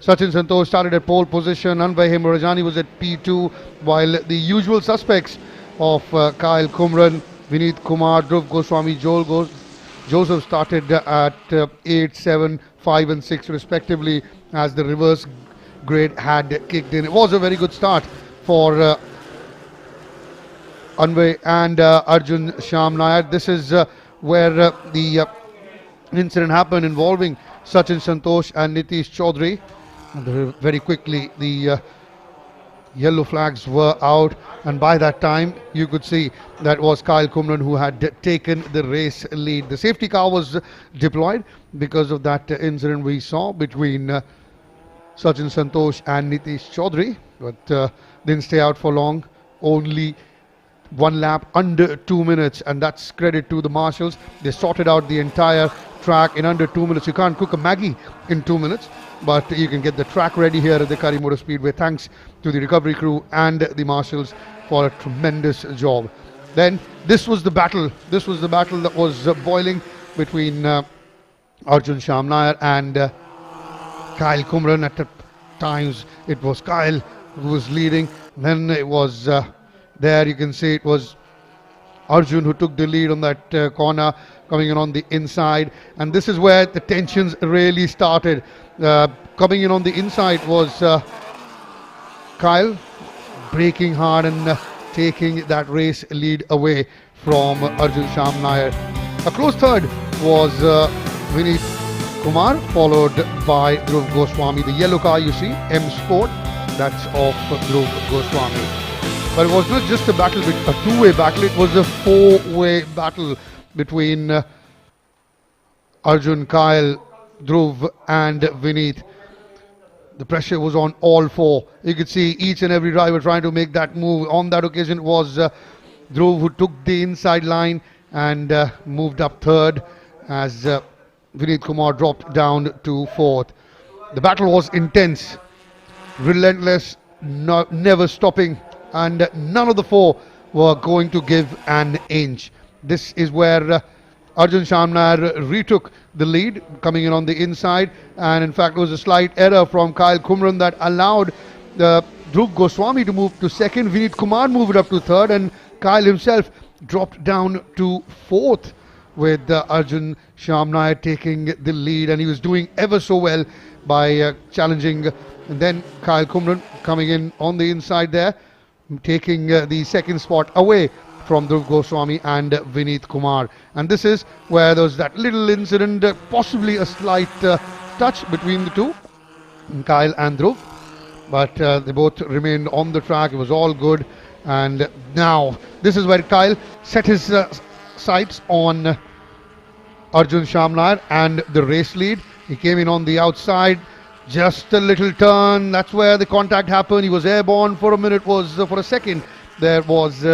Sachin Santosh started at pole position. Anvay Hemorajani was at P2, while the usual suspects of Kyle Kumran, Vineet Kumar, Dhruv Goswami, Joseph started at 8, 7, 5 and 6 respectively, as the reverse grade had kicked in. It was a very good start for Anvay and Arjun Shyam Nair. This is where the incident happened involving Sachin Santosh and Nitish Chaudhary. And very quickly the yellow flags were out, and by that time you could see that was Kyle Kumran who had taken the race lead. The safety car was deployed because of that incident we saw between Sachin Santosh and Nitish Chaudhary, but didn't stay out for long. Only one lap under 2 minutes, and that's credit to the marshals. They sorted out the entire track in under 2 minutes. You can't cook a Maggie in 2 minutes, but you can get the track ready here at the Curry Motor Speedway, thanks to the recovery crew and the marshals for a tremendous job. Then this was the battle that was boiling between Arjun Shyam Nair and Kyle Kumran. At times it was Kyle who was leading, then it was there you can see it was Arjun who took the lead on that corner, coming in on the inside, and this is where the tensions really started. Coming in on the inside was Kyle, braking hard and taking that race lead away from Arjun Shyam Nair. A close third was Vineet Kumar, followed by Dhruv Goswami. The yellow car you see, M Sport, that's of Dhruv Goswami. But it was not just a battle, a two-way battle, it was a four-way battle between Arjun, Kyle, Dhruv and Vineet. The pressure was on all four. You could see each and every driver trying to make that move. On that occasion it was Dhruv who took the inside line and moved up third, as Vineet Kumar dropped down to fourth. The battle was intense, relentless, never stopping, and none of the four were going to give an inch. This is where Arjun Shyam Nair retook the lead, coming in on the inside, and in fact it was a slight error from Kyle Kumran that allowed Dhruv Goswami to move to second. Vineet Kumar moved up to third, and Kyle himself dropped down to fourth, with Arjun Shyam Nair taking the lead, and he was doing ever so well by challenging. And then Kyle Kumran coming in on the inside there, taking the second spot away from Dhruv Goswami and Vineet Kumar. And this is where there was that little incident, possibly a slight touch between the two, Kyle and Dhruv, but they both remained on the track. It was all good. And now this is where Kyle set his sights on Arjun Shyam Nair and the race lead. He came in on the outside, just a little turn, that's where the contact happened. He was airborne for a minute, for a second there was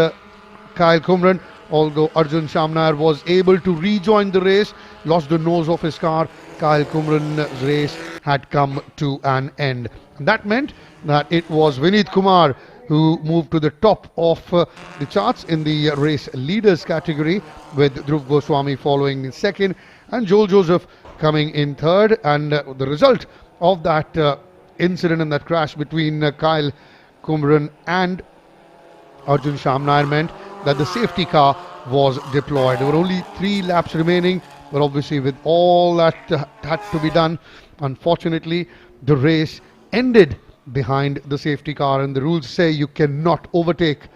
Kyle Kumran, although Arjun Shyam Nair was able to rejoin the race, lost the nose of his car. Kyle Kumran's race had come to an end. And that meant that it was Vineet Kumar who moved to the top of the charts in the race leaders category, with Dhruv Goswami following in second and Joel Joseph coming in third. And the result of that incident and that crash between Kyle Kumran and Arjun Shyam Nair meant that the safety car was deployed. There were only 3 laps remaining, but obviously with all that had to be done, unfortunately the race ended behind the safety car, and the rules say you cannot overtake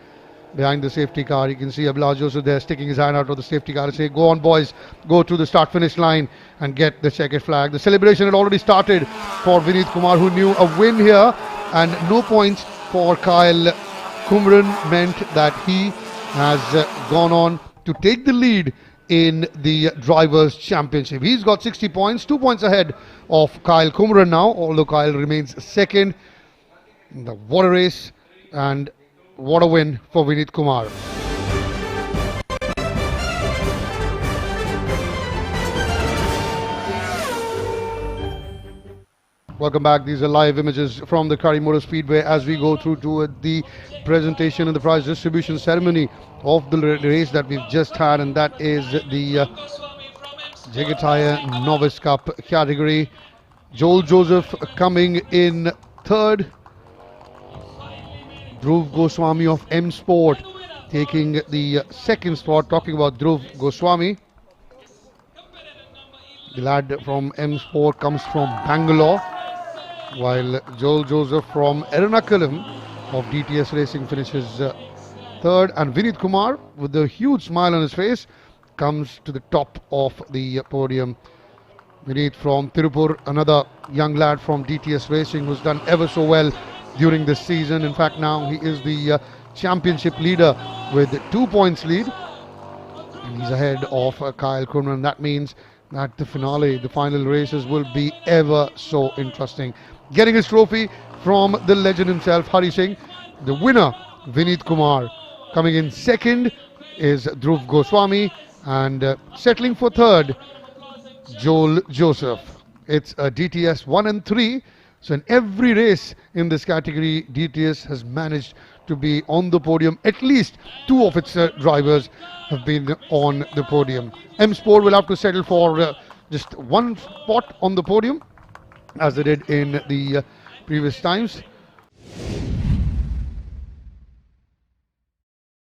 behind the safety car. You can see Abhilash Joseph there sticking his hand out of the safety car and say, go on boys, go to the start finish line and get the checkered flag. The celebration had already started for Vineet Kumar, who knew a win here, and no points for Kyle Kumran meant that he has gone on to take the lead in the Drivers' Championship. He's got 60 points, 2 points ahead of Kyle Kumran now, although Kyle remains second. What a race, and what a win for Vineet Kumar. Welcome back. These are live images from the Curry Motor Speedway as we go through to the presentation and the prize distribution ceremony of the race that we've just had, and that is the JK Tyre Novice Cup category. Joel Joseph coming in third. Dhruv Goswami of M Sport taking the second spot. Talking about Dhruv Goswami, the lad from M Sport comes from Bangalore, while Joel Joseph from Ernakulam of DTS Racing finishes third, and Vinit Kumar with a huge smile on his face comes to the top of the podium. Vinit from Tirupur, another young lad from DTS Racing who's done ever so well during this season. In fact, now he is the championship leader with 2 points lead, and he's ahead of Kyle Krumran. That means that the final races will be ever so interesting. Getting his trophy from the legend himself, Hari Singh. The winner, Vinit Kumar. Coming in second is Dhruv Goswami, and settling for third, Joel Joseph. It's a DTS 1 and 3. So in every race in this category, DTS has managed to be on the podium. At least two of its drivers have been on the podium. M Sport will have to settle for just one spot on the podium, as they did in the previous times.